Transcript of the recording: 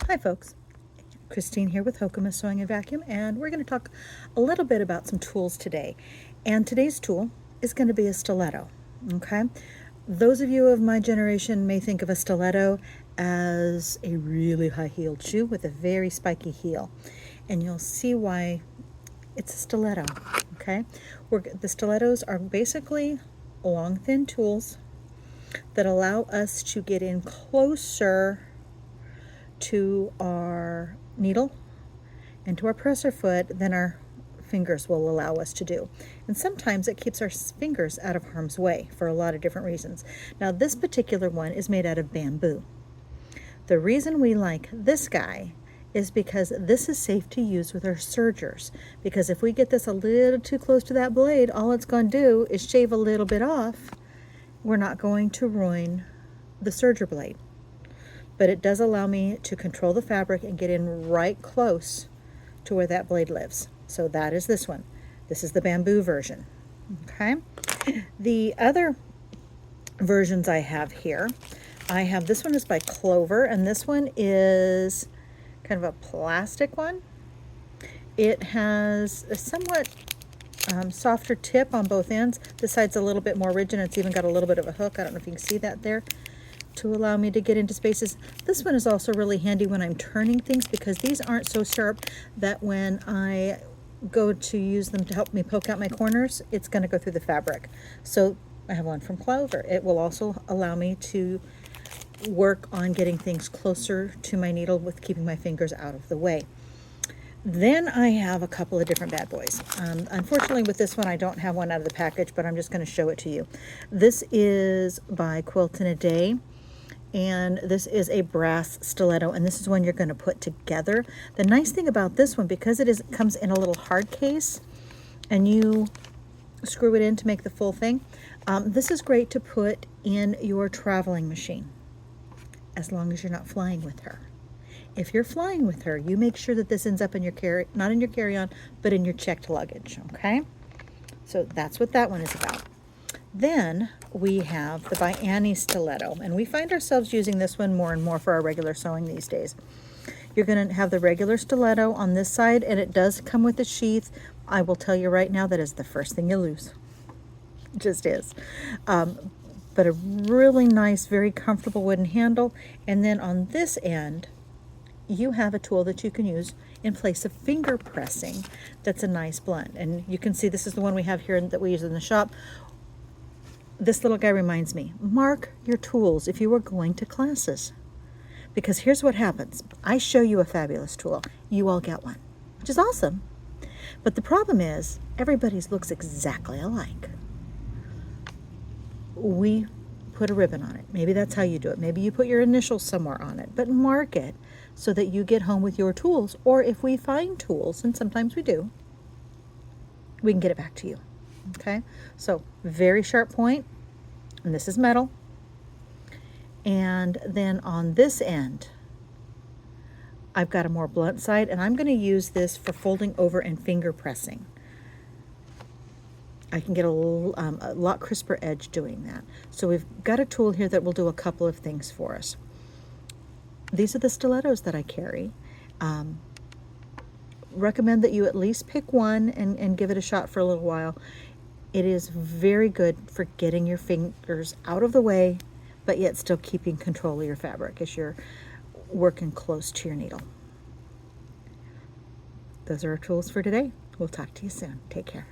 Hi folks, Christine here with Hokema Sewing and Vacuum, and we're going to talk a little bit about some tools today. And today's tool is going to be a stiletto, okay? Those of you of my generation may think of a stiletto as a really high-heeled shoe with a very spiky heel, and you'll see why it's a stiletto, okay? The stilettos are basically long, thin tools that allow us to get in closer to our needle and to our presser foot than our fingers will allow us to do. And sometimes it keeps our fingers out of harm's way for a lot of different reasons. Now this particular one is made out of bamboo. The reason we like this guy is because this is safe to use with our sergers. Because if we get this a little too close to that blade, all it's going to do is shave a little bit off. We're not going to ruin the serger blade. But it does allow me to control the fabric and get in right close to where that blade lives. So that is this one. This is the bamboo version. Okay. The other versions I have here, this one is by Clover, and this one is kind of a plastic one. It has a somewhat softer tip on both ends. This side's a little bit more rigid, and it's even got a little bit of a hook. I don't know if you can see that there, to allow me to get into spaces. This one is also really handy when I'm turning things, because these aren't so sharp that when I go to use them to help me poke out my corners, it's going to go through the fabric. So I have one from Clover. It will also allow me to work on getting things closer to my needle with keeping my fingers out of the way. Then I have a couple of different bad boys. Unfortunately with this one I don't have one out of the package, but I'm just going to show it to you. This is by Quilt in a Day. And this is a brass stiletto, and this is one you're going to put together. The nice thing about this one, because it comes in a little hard case, and you screw it in to make the full thing, this is great to put in your traveling machine, as long as you're not flying with her. If you're flying with her, you make sure that this ends up in your not in your carry-on, but in your checked luggage, okay? So that's what that one is about. Then we have the By Annie stiletto, and we find ourselves using this one more and more for our regular sewing these days. You're going to have the regular stiletto on this side, and it does come with a sheath. I will tell you right now that is the first thing you lose. It just is. But a really nice, very comfortable wooden handle. And then on this end, you have a tool that you can use in place of finger pressing. That's a nice blend. And you can see this is the one we have here that we use in the shop. This little guy reminds me, mark your tools if you are going to classes. Because here's what happens. I show you a fabulous tool. You all get one, which is awesome. But the problem is, everybody's looks exactly alike. We put a ribbon on it. Maybe that's how you do it. Maybe you put your initials somewhere on it. But mark it so that you get home with your tools. Or if we find tools, and sometimes we do, we can get it back to you. Okay, so very sharp point, and this is metal. And then on this end, I've got a more blunt side, and I'm going to use this for folding over and finger pressing. I can get a lot crisper edge doing that. So we've got a tool here that will do a couple of things for us. These are the stilettos that I carry. Recommend that you at least pick one and give it a shot for a little while. It is very good for getting your fingers out of the way, but yet still keeping control of your fabric as you're working close to your needle. Those are our tools for today. We'll talk to you soon. Take care.